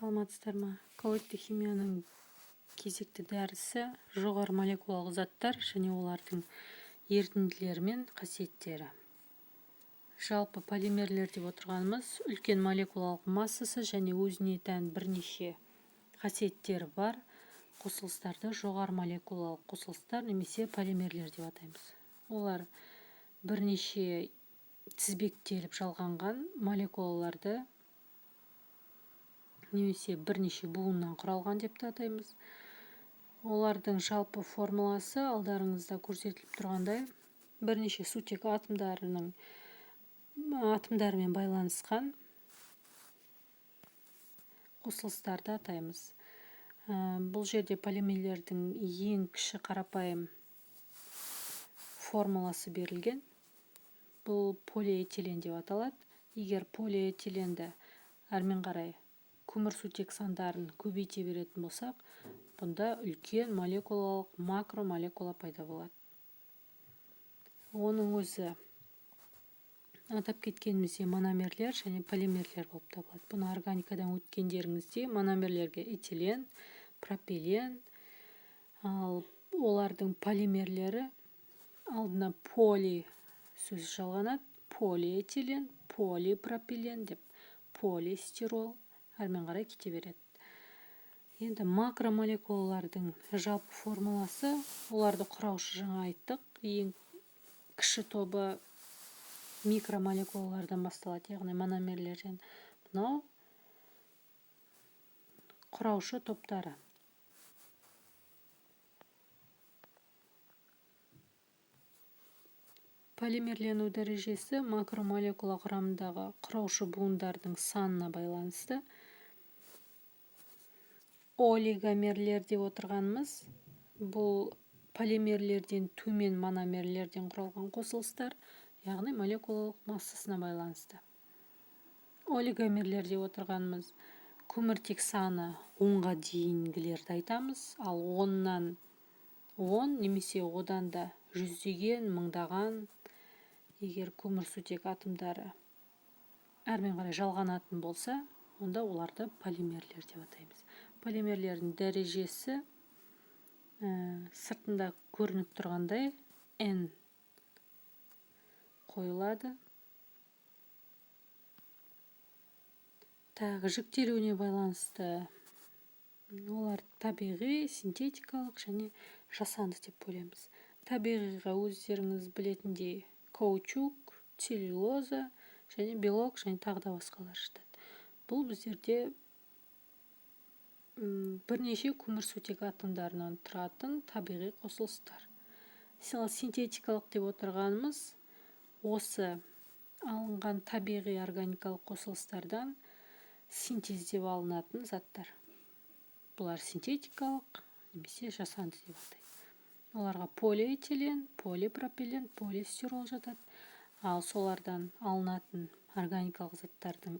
Саламатсыздар ма? Коллоидті химияның кезекті дәрісі жоғары молекулалық заттар және олардың ерітінділері мен қасиеттері. Жалпы полимерлер деп отырғанымыз үлкен молекулалық массасы және өзіне тән бірнеше қасиеттері бар қосылыстарды жоғары молекулалық қосылыстар немесе полимерлер деп атаймыз. Олар бірнеше тізбектеліп жалғанған молекулаларды немесе бірнеше буыннан құралған деп атаймыз. Олардың жалпы формуласы алдарыңызда көрсетіліп тұрғандай, бірнеше сутек атомдарымен байланысқан қосылыстарды атаймыз. Бұл жерде полимерлердің ең кіші қарапайым формуласы берілген. Бұл полиэтилен деп аталады. Егер полиэтиленді әрмен қарай көмірсутек сандарын көбейте беретін болсақ, бұнда үлкен молекулалық макромолекула пайда болады. Оның өзі атап кеткенімізде мономерлер және полимерлер болып табылады. Бұны органикадан өткендеріңізде мономерлерге этилен, пропилен, ал олардың полимерлері алдына поли сөз жалғанады. Полиэтилен, полипропилен деп, полистирол әрмен қарай кете береді. Енді макромолекулалардың жалпы формуласы, оларды құраушы жаңа айттық. Ең кіші тобы микромолекулалардан басталады, яғни мономерлерден. Мынау құраушы топтары. Полимерлену дәрежесі макромолекула құрамындағы құраушы буындардың санына байланысты. Олигомерлер деп отырғанымыз, бұл полимерлерден төмен мономерлерден құралған қосылыстар, яғни молекулалық массасына байланысты. Олигомерлер деп отырғанымыз, көміртек саны 10-ға дейінгілерді айтамыз, ал 10-нан 10 немесе одан да жүздеген, мыңдаған, егер көмірсутек атомдары әрмен қарай жалғанатын болса, онда оларды полимерлер деп атаймыз. Полимерлердің дәрежесі сыртында көрініп тұрғандай N қойылады. Тағы жіктелуіне байланысты олар табиғи, синтетикалық және жасанды деп бөлеміз. Табиғиға өздеріңіз білетіндей каучук, целлюлоза және белок және тағы да басқалар жатады. Бұл біздерде бірнеше көмірсутек атомдарынан тұратын табиғи қосылыстар. Синтетикалық деп отырғанымыз осы алынған табиғи органикалық қосылыстардан синтездеп алынатын заттар. Бұлар синтетикалық немесе жасанды деп атайды. Оларға полиэтилен, полипропилен, полистирол жатады. Ал солардан алынатын органикалық заттардың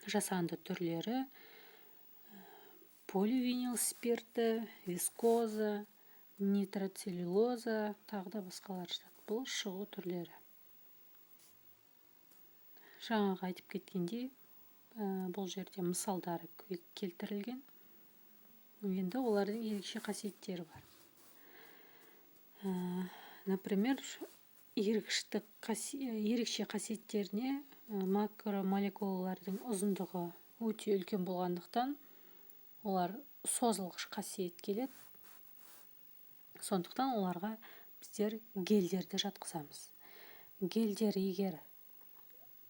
жасанды түрлері поливинил спирті, вискоза, нитроцеллюлоза, тағы да басқалар жатады. Бұл шығу түрлері. Жаңағы айтып кеткендей, бұл жерде мысалдары келтірілген. Енді олардың ерекше қасиеттері бар. Например, ерекше қасиеттеріне макромолекулалардың ұзындығы өте үлкен болғандықтан, олар созылғыш қасиет келеді. Сондықтан оларға біздер гельдерді жатқызамыз. Гельдер егер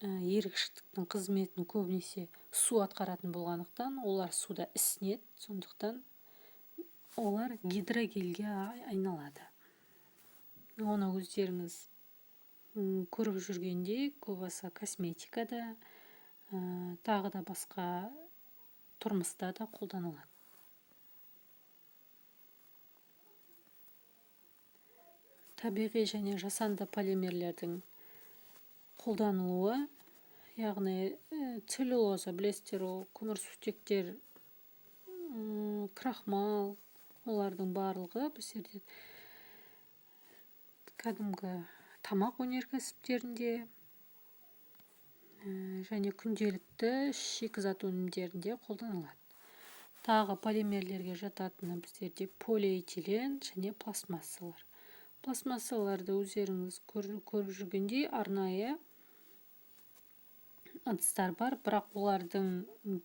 ерікшіктіктің қызметін көбінесе су атқаратын болғандықтан, олар суда ісінеді, сондықтан олар гидрогельге айналады. Оны өздеріңіз көріп жүргендей, көбісі косметикада, тағы да басқа тұрмыста да қолданылады. Табиғи және жасанды полимерлердің қолданылуы, яғни целлюлоза, білесіздер, көмірсутектер, крахмал, олардың барлығы біздерде кәдімгі тамақ өнеркәсіптерінде, және күнделікті шикізат өнімдерінде қолданылады. Тағы полимерлерге жататыны біздерде полиэтилен және пластмассалар. Пластмассаларды өздеріңіз көріп жүргендей арнайы ыдыстар бар, бірақ олардың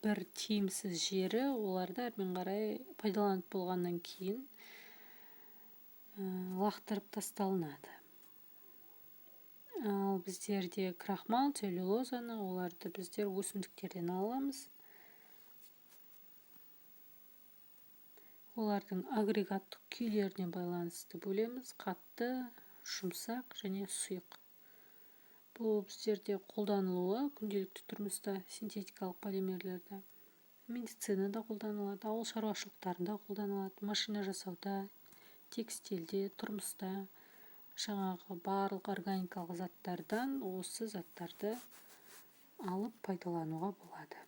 бір тиімсіз жері, оларды әрмен қарай пайдаланып болғаннан кейін лақтырып тасталынады. Ал біздерде крахмал, целлюлозаны, оларды біздер өсімдіктерден аламыз. Олардың агрегаттық күйлеріне байланысты бөлеміз: қатты, жұмсақ және сұйық. Бұл біздерде қолданылуы күнделікті тұрмыста синтетикалық полимерлерді. Медицинада қолданылады, ауыл шаруашылықтарында қолданылады, машина жасауда, текстильде, тұрмыста, жаңағы барлық органикалық заттардан осы заттарды алып пайдалануға болады.